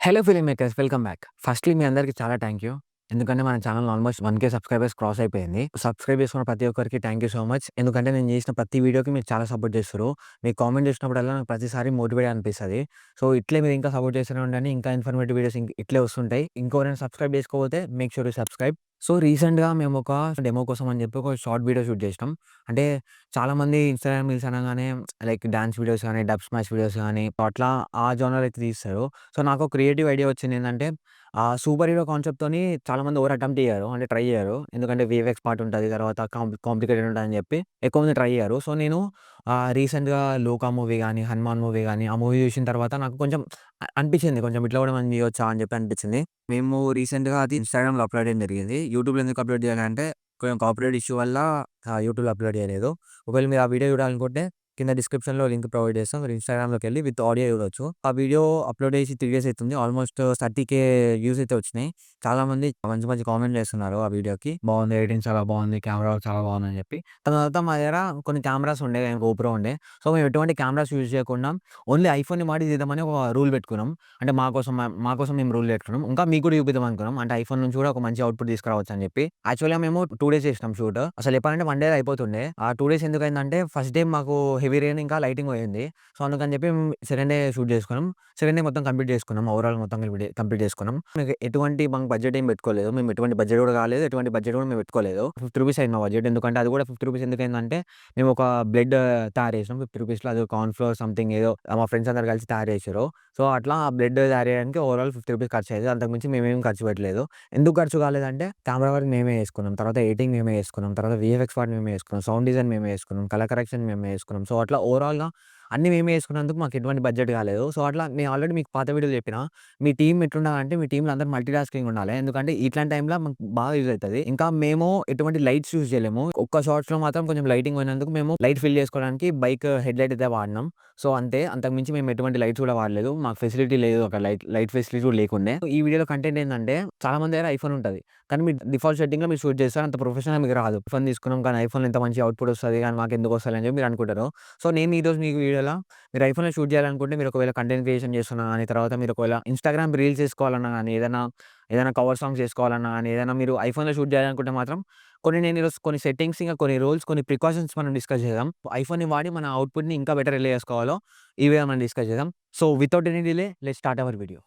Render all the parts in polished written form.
Hello filmmakers welcome back. Firstly మీ అందరికి చాలా థాంక్ యూ. ఎందుకంటే మన ఛానెల్ ఆల్మోస్ట్ 1,000 సబ్‌స్క్రైబర్స్ క్రాస్ అయిపోయింది. సబ్‌స్క్రైబ్ చేసుకున్న ప్రతి ఒక్కరికి థాంక్ యూ సో మచ్. ఎందుకంటే నేను చేసిన ప్రతి వీడియోకి మీరు చాలా సపోర్ట్ చేస్తుర్రు. మీరు కామెంట్ చేసినప్పుడల్లా నాకు ప్రతిసారి మోటివేట్ అనిపిస్తది. సో ఇట్లే మీరు ఇంకా సపోర్ట్ చేస్తూనే ఉండండి. ఇంకా ఇన్ఫర్మేటివ్ వీడియోస్ ఇట్లే వస్తుంటాయి. ఇంకెవరైనా సబ్‌స్క్రైబ్ చేసుకోకపోతే make sure to subscribe. So రీసెంట్‌గా మేము ఒక డెమో కోసం అని చెప్పి ఒక షార్ట్ వీడియో షూట్ చేసినాం. అంటే చాలామంది ఇన్‌స్టాగ్రామ్ రీల్స్ అనగానే లైక్ డాన్స్ వీడియోస్ గాని, డబ్ స్మాష్ వీడియోస్ గాని అట్లా ఆ జోనర్ అయితే తీస్తారు. సో నాకు క్రియేటివ్ ఐడియా వచ్చిందేంటంటే సూపర్ హీరో కాన్సెప్ట్‌తోని చాలామంది ఎవరు అటెంప్ట్ చేయరు. అంటే ట్రై చేయరు. ఎందుకంటే వీఎఫ్ఎక్స్ పార్ట్ ఉంటది. తర్వాత కాంప్లికేటెడ్ ఉంటదని చెప్పి ఎక్కువ మంది ట్రై చేయరు. సో నేను రీసెంట్‌గా 'లోకా' మూవీ గాని, 'హనుమాన్' మూవీ గాని ఆ మూవీ చూసిన తర్వాత నాకు కొంచెం అనిపించింది. కొంచెం ఇట్లా కూడా మనం చేయొచ్చా అని చెప్పి అనిపించింది. మేము రీసెంట్‌గా అది ఇన్‌స్టాగ్రామ్‌లో అప్‌లోడ్ చేయడం జరిగింది. యూట్యూబ్‌లో ఎందుకు అప్‌లోడ్ చేయాలంటే కొంచెం కాపీరైట్ ఇష్యూ వల్ల యూట్యూబ్‌లో అప్‌లోడ్ చేయలేదు. ఒకవేళ మీరు ఆ వీడియో చూడాలనుకుంటే కింద డిస్క్రిప్షన్‌లో లింక్ ప్రొవైడ్ చేస్తాం. మీరు ఇన్‌స్టాగ్రామ్‌లోకెళ్ళి విత్ ఆడియో చూడొచ్చు. ఆ వీడియో అప్‌లోడ్ చేసి 3 డేస్ అయితుంది. ఆల్మోస్ట్ 30,000 వ్యూస్ అయితే వచ్చినాయి. చాలామంది మంచి మంచి కామెంట్ చేస్తున్నారు ఆ వీడియోకి. బాగుంది, ఎడిటింగ్ చాలా బాగుంది, కెమెరా చాలా బాగుందని చెప్పి. తర్వాత మా దగ్గర కొన్ని కెమెరాస్ ఉండే, గోప్రో ఉండే. సో మేము ఎటువంటి కెమెరాస్ యూజ్ చేయకుండా ఓన్లీ ఐఫోన్‌ని వాడి తీద్దామని ఒక రూల్ పెట్టుకున్నాం. అంటే మా కోసం మేము రూల్ పెట్టుకున్నాం. ఇంకా మీకు కూడా చూపిద్దాం అనుకున్నాం. అంటే ఐఫోన్ నుంచి కూడా ఒక మంచి అవుట్‌పుట్ తీసుకురావచ్చు అని చెప్పి. యాక్చువల్‌గా మేము 2 డేస్ చేసినాం షూట్. అసలు చెప్పాలంటే 1 డేలో అయిపోతుండే. ఆ 2 డేస్ ఎందుకయిందంటే ఫస్ట్ డే మాకు హెవీ రెయిన్ ఇంకా లైటింగ్ పోయింది. సో అందుకని చెప్పి సెకండ్ డే షూట్ చేసుకున్నాం. సెకండ్ డే మొత్తం కంప్లీట్ చేసుకున్నాం. ఓవరాల్ మొత్తం కంప్లీట్ చేసుకున్నాం. మీకు ఎటువంటి మాకు బడ్జెట్ ఏం పెట్టుకోలేదు. మేము ఎటువంటి బడ్జెట్ కూడా కాలేదు. ఎటువంటి బడ్జెట్ కూడా మేము పెట్టుకోలేదు. రూ. 50 అయింది మా బడ్జెట్. ఎందుకంటే అది కూడా రూ. 50 ఎందుకయిందంటే మేము ఒక బ్లడ్ తయారు చేసినాం. రూ. 50లో అది కార్న్ ఫ్లోర్ సంథింగ్ ఏదో మా ఫ్రెండ్స్ అందరూ కలిసి తయారు చేసిర్రు. సో అట్లా ఆ బ్లడ్ తయారు చేయడానికి ఓవరాల్ రూ. 50 ఖర్చయింది. అంతకు మించి మేమేం ఖర్చు పెట్టలేదు. ఎందుకు ఖర్చు కాలేదంటే కెమెరా వర్క్ మేమే చేసుకున్నాం. తర్వాత ఎడిటింగ్ మేమే చేసుకున్నాం. తర్వాత వీఎఫ్ఎక్స్ పార్ట్ మేమే చేసుకున్నాం. సౌండ్ డిజైన్ మేమే చేసుకున్నాం. కలర్ కరెక్షన్ మేమే చేసుకున్నాం. సో అట్లా ఓవరాల్‌గా అన్నీ మేమే చేసుకున్నందుకు మాకు ఎటువంటి బడ్జెట్ కాలేదు. సో అట్లా నేను ఆల్రెడీ మీకు పాత వీడియోలో చెప్పిన. మీ టీమ్ ఎట్లుండాలంటే మీ టీమ్‌లో అందరూ మల్టీ టాస్కింగ్ ఉండాలి. ఎందుకంటే ఇట్లాంటి టైంలో మనకు బాగా యూజ్ అయితది. ఇంకా మేము ఎటువంటి లైట్స్ యూజ్ చేయలేము. ఒక్క షాట్స్‌లో మాత్రం కొంచెం లైటింగ్ పోయినందుకు మేము లైట్ ఫిల్ చేసుకోవడానికి బైక్ హెడ్ లైట్ అయితే వాడినాం. సో అంతే. అంతకు మించి మేము ఎటువంటి లైట్స్ కూడా వాడలేదు. మాకు ఫెసిలిటీ లేదు. ఒక లైట్ ఫెసిలిటీ కూడా లేకుండే. ఈ వీడియోలో కంటెంట్ ఏందంటే చాలా మంది దగ్గర ఐఫోన్ ఉంటది. కానీ మీరు డిఫాల్ట్ సెట్టింగ్‌లో మీరు షూట్ చేస్తారు. అంత ప్రొఫెషనల్‌గా మీకు రాదు. ఐఫోన్ తీసుకున్నాం కానీ ఐఫోన్‌లో ఇంత మంచి అవుట్‌పుట్ వస్తది. కానీ మాకెందుకు వస్తలే అని చెప్పి మీరు అనుకుంటారు. సో నేను ఈరోజు మీకు వీడియోలో మీరు ఐఫోన్‌లో షూట్ చేయాలనుకుంటే మీరు ఒకవేళ కంటెంట్ క్రియేషన్ చేస్తున్నా గాని, తర్వాత మీరు ఒకవేళ ఇన్‌స్టాగ్రామ్ రీల్స్ చేసుకోవాలన్నా గాని, ఏదైనా కవర్ సాంగ్స్ చేసుకోవాలన్నా గాని, ఏదైనా మీరు ఐఫోన్‌లో షూట్ చేయాలనుకుంటే మాత్రం నేను ఈరోజు కొన్ని సెట్టింగ్స్, ఇంకా కొన్ని రూల్స్, కొన్ని ప్రికాషన్స్ మనం డిస్కస్ చేద్దాం. ఐఫోన్‌ని వాడి మన అవుట్‌పుట్‌ని ఇంకా బెటర్ ఎలా చేసుకోవాలో ఈ వీడియోలో మనం డిస్కస్ చేద్దాం. So without any delay let's start our video.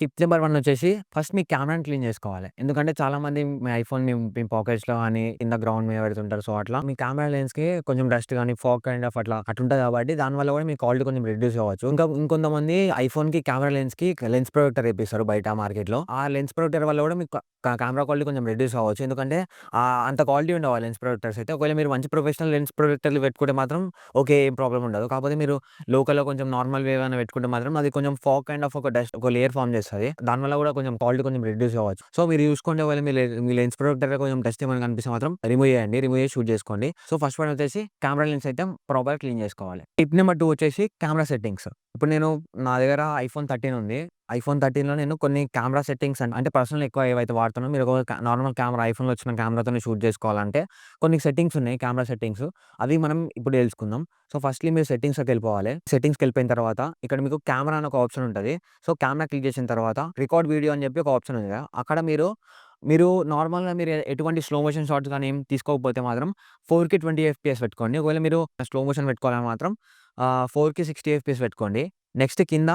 Tip number 1 వచ్చేసి ఫస్ట్ మీ కెమెరాని క్లీన్ చేసుకోవాలి. ఎందుకంటే చాలామంది మీ ఐఫోన్ మీ పాకెట్స్‌లో గాని, కింద గ్రౌండ్ మీద పెడుతుంటారు. సో అట్లా మీ కెమెరా లెన్స్‌కి కొంచెం డస్ట్ గాని, ఫాగ్ కైండ్ ఆఫ్ అట్లుంటది కాబట్టి దానివల్ల కూడా మీ క్వాలిటీ కొంచెం రెడ్యూస్ అవ్వచ్చు. ఇంకొంతమంది ఐఫోన్‌కి కెమెరా లెన్స్‌కి లెన్స్ ప్రొటెక్టర్ ఏపిస్తారు బయట మార్కెట్‌లో. ఆ లెన్స్ ప్రొటెక్టర్ వల్ల కూడా మీకు కెమెరా క్వాలిటీ కొంచెం రెడ్యూస్ అవ్వచ్చు. ఎందుకంటే అంత క్వాలిటీ ఉండవు ఆ లెన్స్ ప్రొటెక్టర్స్ అయితే. ఒకవేళ మీరు మంచి ప్రొఫెషనల్ లెన్స్ ప్రొటెక్టర్లు పెట్టుకుంటే మాత్రం ఓకే. ఏం ప్రాబ్లమ్ ఉండదు. కాకపోతే మీరు లోకల్‌లో కొంచెం నార్మల్‌వి ఏవైనా పెట్టుకుంటే మాత్రం అది కొంచెం ఫాగ్ కైండ్ ఆఫ్ ఒక లేయర్ ఫార్మ్ చేస్తది. దానివల్ల కూడా కొంచెం క్వాలిటీ కొంచెం రెడ్యూస్ అవ్వచ్చు. సో మీరు చూసుకోండి ఒకవేళ మీ లెన్స్ ప్రొటెక్టర్‌లో కొంచెం డస్ట్ ఏమైనా కనిపిస్తే మాత్రం రిమూవ్ చేయండి. రిమూవ్ చేసి షూట్ చేసుకోండి. సో ఫస్ట్ వన్ వచ్చేసి కెమెరా లెన్స్ అయితే ప్రాపర్‌గా క్లీన్ చేసుకోవాలి. టిప్ నెంబర్ 2 వచ్చేసి కెమెరా సెట్టింగ్స్. ఇప్పుడు నా దగ్గర ఐఫోన్ 13 ఉంది. ఐఫోన్ 13లో నేను కొన్ని కెమెరా సెట్టింగ్స్ అంటే పర్సనల్ ఎక్కువ ఏవైతే వాడుతున్నానో మీరు ఒక నార్మల్ కెమెరా ఐఫోన్‌లో వచ్చిన కెమెరాతోనే షూట్ చేసుకోవాలంటే కొన్ని సెట్టింగ్స్ ఉన్నాయి కెమెరా సెట్టింగ్స్. అవి మనం ఇప్పుడు తెలుసుకుందాం. సో ఫస్ట్‌లీ మీరు సెట్టింగ్స్‌లోకెళ్ళిపోవాలి. సెట్టింగ్స్‌కెళ్ళిపోయిన తర్వాత ఇక్కడ మీకు కెమెరా అని ఒక ఆప్షన్ ఉంటది. సో కెమెరా క్లిక్ చేసిన తర్వాత రికార్డ్ వీడియో అని చెప్పి ఒక ఆప్షన్ ఉంది కదా! అక్కడ మీరు నార్మల్‌గా ఎటువంటి స్లో మోషన్ షాట్స్ గాని ఏం తీసుకోకపోతే మాత్రం 4కి 20 ఎఫ్‌పిఎస్ పెట్టుకోండి. ఒకవేళ మీరు స్లో మోషన్ పెట్టుకోవాలని మాత్రం 4కి 60 ఎఫ్‌పిఎస్ పెట్టుకోండి. నెక్స్ట్ కింద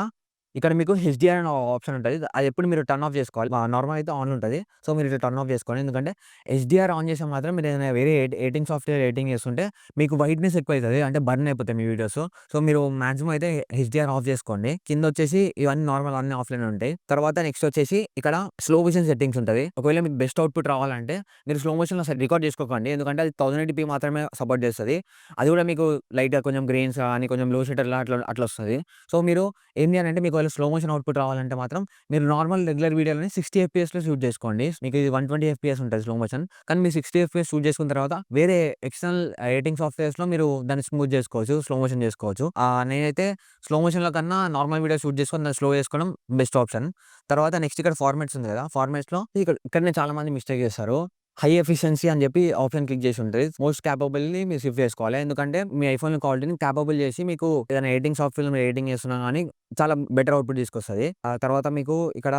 ఇక్కడ మీకు హెచ్‌డిఆర్ అనే ఆప్షన్ ఉంటది. అది ఎప్పుడు మీరు టర్న్ ఆఫ్ చేసుకోవాలి. నార్మల్ అయితే ఆన్‌లో ఉంటది. సో మీరు ఇట్లా టర్న్ ఆఫ్ చేసుకోండి. ఎందుకంటే హెచ్‌డిఆర్ ఆన్ చేస్తే మాత్రం మీరు ఏదైనా వేరే ఎడిటింగ్ సాఫ్ట్‌వేర్ ఎడిటింగ్ చేస్తుంటే మీకు వైట్‌నెస్ ఎక్కువైతది. అంటే బర్న్ అయిపోతాయి మీ వీడియోస్. సో మీరు మాక్సిమం అయితే హెచ్‌డిఆర్ ఆఫ్ చేసుకోండి. కిందొచ్చేసి ఇవన్నీ నార్మల్ అన్నీ ఆఫ్‌లోనే ఉంటాయి. తర్వాత నెక్స్ట్ వచ్చేసి ఇక్కడ స్లో మోషన్ సెట్టింగ్స్ ఉంటది. ఒకవేళ మీకు బెస్ట్ అవుట్‌పుట్ రావాలంటే మీరు స్లో మోషన్‌లో రికార్డ్ చేసుకోకండి. ఎందుకంటే అది 1080p మాత్రమే సపోర్ట్ చేస్తది. అది కూడా మీకు లైట్‌గా కొంచెం గ్రెయిన్స్ గాని, కొంచెం లో షట్టర్‌లా అట్లొస్తది. సో మీరు ఏం చేయాలంటే మీకు ఒకవేళ స్లో మోషన్ అవుట్‌పుట్ రావాలంటే మాత్రం మీరు నార్మల్ రెగ్యులర్ వీడియోలని 60 ఎఫ్‌పిఎస్‌లో షూట్ చేసుకోండి. మీకు ఇది 120 ఎఫ్‌పిఎస్ ఉంటది స్లో మోషన్. కానీ మీరు 60 ఎఫ్‌పిఎస్ షూట్ చేసుకున్న తర్వాత వేరే ఎక్స్టర్నల్ ఎడిటింగ్ సాఫ్ట్‌వేర్స్‌లో మీరు దాన్ని స్మూత్ చేసుకోవచ్చు. స్లో మోషన్ చేసుకోవచ్చు. నేనైతే స్లో మోషన్‌లో కన్నా నార్మల్ వీడియో షూట్ చేసుకొని దాన్ని స్లో చేసుకోవడం బెస్ట్ ఆప్షన్. తర్వాత నెక్స్ట్ ఇక్కడ ఫార్మాట్స్ ఉంది కదా! ఫార్మాట్స్‌లో ఇక్కడనే చాలా మంది మిస్టేక్ చేస్తారు. హై ఎఫిషియన్సీ అని చెప్పి ఆప్షన్ క్లిక్ చేసి ఉంటది. మోస్ట్ కేపబుల్‌ని మీరు షిఫ్ట్ చేసుకోవాలి. ఎందుకంటే మీ ఐఫోన్ క్వాలిటీని కేపబుల్ చేసి మీకు ఏదైనా ఎడిటింగ్ సాఫ్ట్‌వేర్‌లో మీరు ఎడిటింగ్ చేస్తున్నా గాని చాలా బెటర్ అవుట్‌పుట్ తీసుకొస్తది. ఆ తర్వాత మీకు ఇక్కడ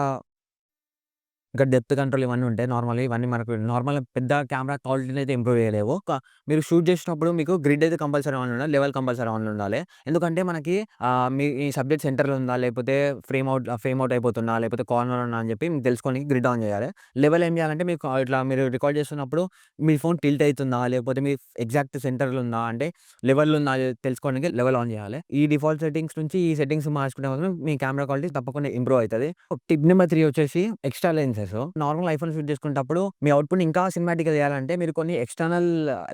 డెప్త్ కంట్రోల్ ఇవన్నీ ఉంటాయి. ఇవన్నీ మనకు నార్మల్ పెద్ద కెమెరా క్వాలిటీని అయితే ఇంప్రూవ్ చేయలేవు. మీరు షూట్ చేసినప్పుడు మీకు గ్రిడ్ అయితే కంపల్సరీ ఆన్‌లో ఉండాలి. లెవెల్ కంపల్సరీ ఆన్‌లో ఉండాలి. ఎందుకంటే మనకి మీ ఈ సబ్జెక్ట్ సెంటర్‌లో ఉందా? లేకపోతే ఫ్రేమ్ అవుట్ అయిపోతుందా? లేకపోతే కార్నర్ ఉందా? అని చెప్పి మీకు తెలుసుకోనికి గ్రిడ్ ఆన్ చేయాలి. లెవెల్ ఏం చేయాలంటే మీకు ఇట్లా మీరు రికార్డ్ చేస్తున్నప్పుడు మీ ఫోన్ టిల్ట్ అయితుందా? లేకపోతే మీ ఎగ్జాక్ట్ సెంటర్‌లో ఉందా? అంటే లెవెల్‌లో ఉందా? అది తెలుసుకోవడానికి లెవెల్ ఆన్ చేయాలి. ఈ డిఫాల్ట్ సెట్టింగ్స్ నుంచి ఈ సెట్టింగ్స్ మార్చుకుంటే మాత్రం మీ కెమెరా క్వాలిటీ తప్పకుండా ఇంప్రూవ్ అయితది. టిప్ నెంబర్ 3 వచ్చేసి extra lenses. Normal iPhone shoot చేసుకునేటప్పుడు మీ అవుట్‌పుట్‌ని ఇంకా సినిమాటిక్‌గా చేయాలంటే మీరు కొన్ని ఎక్స్‌టర్నల్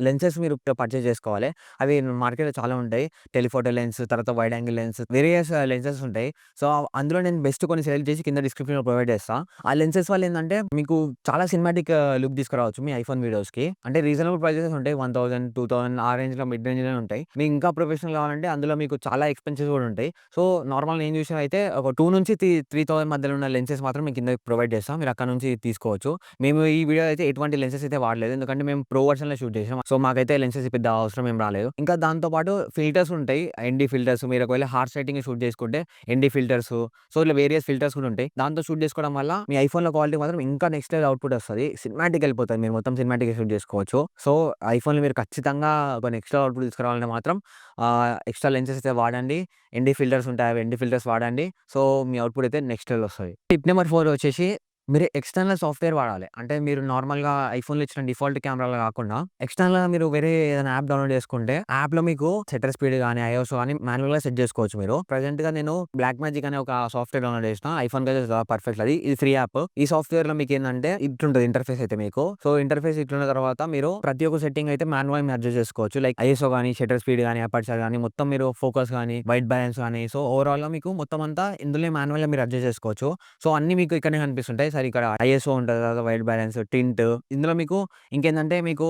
లెన్సెస్ మీరు పర్చేజ్ చేసుకోవాలి. అవి మార్కెట్‌లో చాలా ఉంటాయి. టెలిఫోటో లెన్స్, తర్వాత wide angle lens, various lenses ఉంటాయి. సో, అందులో నేను బెస్ట్ కొన్ని సెలెక్ట్ చేసి కింద డిస్క్రిప్షన్‌లో ప్రొవైడ్ చేస్తా. ఆ లెన్సెస్ వల్ల ఏందంటే మీకు చాలా సినిమాటిక్ లుక్ తీసుకురావచ్చు మీ ఐఫోన్ వీడియోస్‌కి. అంటే రీజనబుల్ ప్రైజెస్ ఉంటాయి. 1000, 2000 ఆ రేంజ్‌లో మిడ్ రేంజ్‌లోనే ఉంటాయి. మీకు ఇంకా ప్రొఫెషనల్ కావాలంటే అందులో మీకు చాలా ఎక్స్‌పెన్సివ్స్ కూడా ఉంటాయి. సో, నార్మల్ నేను చూసినవైతే ఒక 2,000-3,000 మధ్యలో ఉన్న లెన్సెస్ మాత్రం మీకు కింద ప్రొవైడ్ చేస్తాం. మీరు అక్కడ నుంచి తీసుకోవచ్చు. మేము ఈ వీడియో అయితే ఎటువంటి లెన్సెస్ అయితే వాడలేదు. ఎందుకంటే మేము ప్రో వర్షన్‌లో షూట్ చేసాం. సో, మాకైతే లెన్సెస్ పెద్ద అవసరం ఏం రాలేదు. ఇంకా దాంతో పాటు ఫిల్టర్స్ ఉంటాయి. ఎన్‌డి ఫిల్టర్స్ మీరు ఒకవేళ హార్ష్ లైటింగ్ షూట్ చేసుకుంటే ఎన్‌డి ఫిల్టర్స్, సో, ఇట్లా వేరియస్ ఫిల్టర్స్ కూడా ఉంటాయి. దాంతో షూట్ చేసుకోవడం వల్ల మీ ఐఫోన్‌లో క్వాలిటీ మాత్రం ఇంకా నెక్స్ట్ లెవెల్ అవుట్‌పుట్ వస్తది. సినిమాటిక్ వెళ్ళిపోతది. మీరు మొత్తం సినిమాటిక్‌గా షూట్ చేసుకోవచ్చు. సో, ఐఫోన్‌లో మీరు ఖచ్చితంగా ఒక నెక్స్ట్ లెవెల్ అవుట్‌పుట్ తీసుకురావాలంటే మాత్రం ఎక్స్ట్రా లెన్సెస్ అయితే వాడండి. ఎన్‌డి ఫిల్టర్స్ ఉంటాయి. అవి ఎన్‌డి ఫిల్టర్స్ వాడండి. సో, మీ అవుట్‌పుట్ అయితే నెక్స్ట్ లెవెల్ వస్తది. టిప్ నెంబర్ 4 వచ్చేసి మీరు ఎక్స్‌టర్నల్ సాఫ్ట్‌వేర్ వాడాలి. అంటే మీరు నార్మల్‌గా ఐఫోన్‌లో ఇచ్చిన డిఫాల్ట్ కెమెరాలో కాకుండా ఎక్స్‌టర్నల్‌గా మీరు వేరే ఏదైనా యాప్ డౌన్‌లోడ్ చేసుకుంటే యాప్‌లో మీకు షట్టర్ స్పీడ్ గాని, ఐఎస్ఓ గాని మాన్యువల్‌గా సెట్ చేసుకోవచ్చు మీరు. ప్రెజెంట్‌గా నేను బ్లాక్ మ్యాజిక్ అనే ఒక సాఫ్ట్‌వేర్ డౌన్‌లోడ్ చేసిన. ఐఫోన్‌కైతే పర్ఫెక్ట్ అది. ఇది ఫ్రీ యాప్. ఈ సాఫ్ట్‌వేర్‌లో మీకేందంటే ఇట్లుంటది ఇంటర్ఫేస్ అయితే మీకు. సో, ఇంటర్ఫేస్ ఇట్లున్న తర్వాత మీరు ప్రతి ఒక్క సెట్టింగ్ అయితే మాన్యువల్‌గా అడ్జస్ట్ చేసుకోవచ్చు. లైక్ ఐఎస్ఓ గాని, షట్టర్ స్పీడ్ గాని, అపర్చర్ గాని మొత్తం మీరు ఫోకస్ గాని, వైట్ బాలన్స్ గాని సో, ఓవరాల్‌గా మీకు మొత్తం అంతా ఇందులోనే మాన్యువల్‌గా మీరు అడ్జస్ట్ చేసుకోవచ్చు. సో, అన్నీ మీకు ఇక్కడనే కనిపిస్తుంటాయి. సరే ఇక్కడ ఐఎస్ఓ ఉంటది. తర్వాత వైట్ బాలన్స్, టింట్ ఇందులో మీకు ఇంకేందంటే మీకు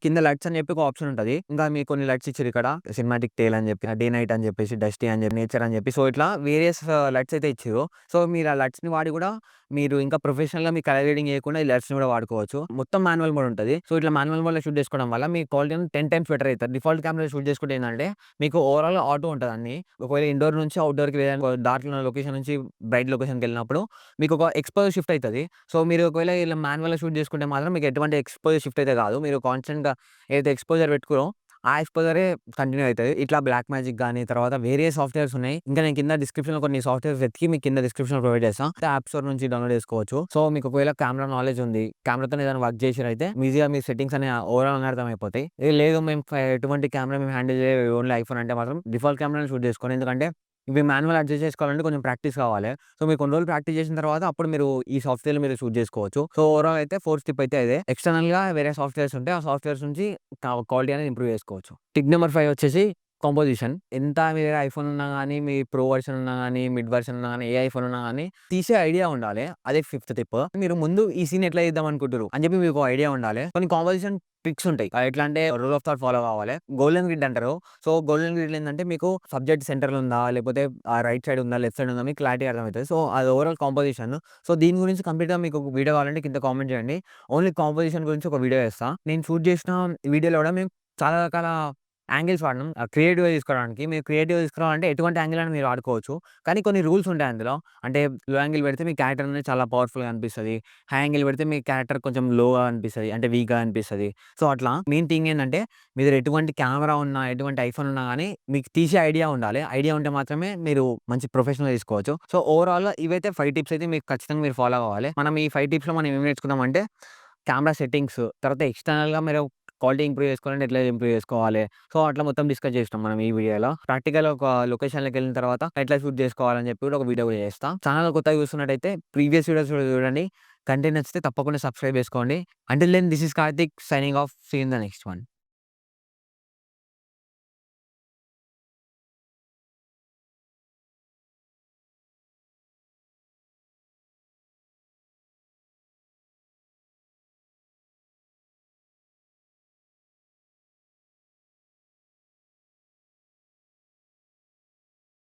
కింద లట్స్ అని చెప్పి ఒక ఆప్షన్ ఉంటది. ఇంకా మీకు కొన్ని లట్స్ ఇచ్చిర్రు ఇక్కడ. సినిమాటిక్ టేల్ అని చెప్పి, డే నైట్ అని చెప్పేసి, డస్టీ అని చెప్పి, నేచర్ అని చెప్పి సో, ఇట్లా వేరియస్ లట్స్ అయితే ఇచ్చిర్రు. సో, మీరు ఆ లట్స్‌ని వాడి కూడా మీరు ఇంకా ప్రొఫెషనల్‌గా మీ కలర్ గ్రేడింగ్ చేయకుండా ఈ లట్స్‌ని కూడా వాడుకోవచ్చు. మొత్తం మాన్యువల్ మోడ్ ఉంటది. సో, ఇట్లా మాన్యువల్ మోడ్‌లో షూట్ చేసుకోవడం వల్ల మీ క్వాలిటీ 10 టైమ్స్ బెటర్ అయితది. డిఫాల్ట్ కెమెరాలో షూట్ చేసుకుంటే ఏందంటే మీకు ఓవరాల్‌గా ఆటో ఉంటది అన్నీ. ఒకవేళ ఇండోర్ నుంచి ఔట్‌డోర్‌కి ఏదైనా డార్క్‌లో ఉన్న లొకేషన్ నుంచి బ్రైట్ లొకేషన్‌కెళ్ళినప్పుడు మీకొక ఎక్స్‌పోజర్ షిఫ్ట్ అయితది. సో, మీరు ఒకవేళ ఇలా మాన్యువల్‌గా షూట్ చేసుకుంటే మాత్రం మీకు ఎటువంటి ఎక్స్‌పోజర్ షిఫ్ట్ అయితే కాదు. మీరు కాన్స్టెంట్‌గా ఏదైతే ఎక్స్‌పోజర్ పెట్టుకుర్రో ఆ ఎక్స్‌పోజరే కంటిన్యూ అయితది. ఇట్లా బ్లాక్ మ్యాజిక్ గాని, తర్వాత వేరే సాఫ్ట్‌వేర్స్ ఉన్నాయి. ఇంకా నేను కింద డిస్క్రిప్షన్‌లో కొన్ని సాఫ్ట్‌వేర్స్ వెతికి మీకు కింద డిస్క్రిప్షన్‌లో ప్రొవైడ్ చేస్తా. యాప్ స్టోర్ నుంచి డౌన్‌లోడ్ చేసుకోవచ్చు. సో, మీకు ఒకవేళ కెమెరా నాలెడ్జ్ ఉంది. కెమెరాతోని ఏదైనా వర్క్ చేసిర్రైతే ఈజీగా మీ సెట్టింగ్స్ అన్ని ఓవరాల్‌గా అర్థమైపోతాయి. లేదు మేము ఎటువంటి కెమెరా మేము హ్యాండిల్ చేయలేదు. ఓన్లీ ఐఫోన్ అంటే మాత్రం డిఫాల్ట్ కెమెరా‌ని షూట్ చేసుకోండి. ఎందుకంటే ఇవి మాన్యువల్ అడ్జస్ట్ చేసుకోవాలంటే కొంచెం ప్రాక్టీస్ కావాలి. సో, మీరు కొన్ని రోజులు ప్రాక్టీస్ చేసిన తర్వాత అప్పుడు మీరు ఈ సాఫ్ట్‌వేర్‌లో మీరు షూట్ చేసుకోవచ్చు. సో, ఓవరాల్ అయితే 4 స్టెప్ అయితే ఇదే. ఎక్స్‌టర్నల్‌గా వేరే సాఫ్ట్‌వేర్స్ ఉంటాయి. ఆ సాఫ్ట్‌వేర్స్ నుంచి క్వాలిటీ అనేది ఇంప్రూవ్ చేసుకోవచ్చు. టిప్ నంబర్ 5 వచ్చేసి కంపోజిషన్. ఎంత మీ దగ్గర ఐఫోన్ ఉన్నా గాని, మీ ప్రో వర్షన్ ఉన్నా గాని, మిడ్ వర్షన్ ఉన్నా గాని, ఏ ఐఫోన్ ఉన్నా గాని తీసే ఐడియా ఉండాలి. అదే ఫిఫ్త్ టిప్. మీరు ముందు ఈ సీన్ ఎట్లా తీద్దాం అనుకుంటుర్రు అని చెప్పి మీకు ఐడియా ఉండాలి. కొన్ని కంపోజిషన్ ట్రిక్స్ ఉంటాయి. ఎట్లా అంటే రూల్ ఆఫ్ థాట్ ఫాలో కావాలి. గోల్డెన్ గ్రిడ్ అంటారు. సో, గోల్డెన్ గ్రిడ్‌లో ఏందంటే మీకు సబ్జెక్ట్ సెంటర్‌లో ఉందా? లేకపోతే రైట్ సైడ్ ఉందా? లెఫ్ట్ సైడ్ ఉందా? మీకు క్లారిటీ అర్థమైతది. సో, అది ఓవరాల్ కాంపోజిషన్. సో, దీని గురించి కంప్లీట్‌గా మీకు ఒక వీడియో కావాలంటే కింద కామెంట్ చేయండి. ఓన్లీ కాంపోజిషన్ గురించి ఒక వీడియో చేస్తా. నేను షూట్ చేసిన వీడియోలో కూడా మేము చాలా రకాల యాంగిల్స్ వాడినాం. క్రియేటివ్‌గా తీసుకోవడానికి. మీరు క్రియేటివ్‌గా తీసుకురావాలంటే ఎటువంటి యాంగిల్ అయినా మీరు వాడుకోవచ్చు. కానీ కొన్ని రూల్స్ ఉంటాయి అందులో. అంటే లో యాంగిల్ పెడితే మీ క్యారెక్టర్ అనేది చాలా పవర్‌ఫుల్‌గా అనిపిస్తది. హై యాంగిల్ పెడితే మీ క్యారెక్టర్ కొంచెం లోగా అనిపిస్తది. అంటే వీక్‌గా అనిపిస్తది. సో, అట్లా మెయిన్ థింగ్ ఏందంటే మీ దగ్గర ఎటువంటి కెమెరా ఉన్నా, ఎటువంటి ఐఫోన్ ఉన్నా గాని మీకు తీసే ఐడియా ఉండాలి. ఐడియా ఉంటే మాత్రమే మీరు మంచి ప్రొఫెషనల్‌గా తీసుకోవచ్చు. సో, ఓవరాల్‌గా ఇవైతే 5 టిప్స్ అయితే మీకు ఖచ్చితంగా మీరు ఫాలో కావాలి. మనం ఈ 5 టిప్స్‌లో మనం ఏం నేర్చుకున్నామంటే కెమెరా సెట్టింగ్స్, తర్వాత ఎక్స్‌టర్నల్‌గా మీరు క్వాలిటీ ఇంప్రూవ్ చేసుకోవాలంటే ఎట్లా ఇంప్రూవ్ చేసుకోవాలి. సో, అట్లా మొత్తం డిస్కస్ చేసినాం మనం ఈ వీడియోలో. ప్రాక్టికల్‌గా ఒక లొకేషన్‌లోకెళ్ళిన తర్వాత ఎట్లా షూట్ చేసుకోవాలని చెప్పి కూడా ఒక వీడియో కూడా చేస్తా. ఛానెల్ కొత్తగా చూస్తున్నట్టయితే ప్రీవియస్ వీడియోస్ కూడా చూడండి. కంటెంట్ నచ్చితే తప్పకుండా సబ్స్క్రైబ్ చేసుకోండి. Until then this is Karthik signing off. See you in the next one.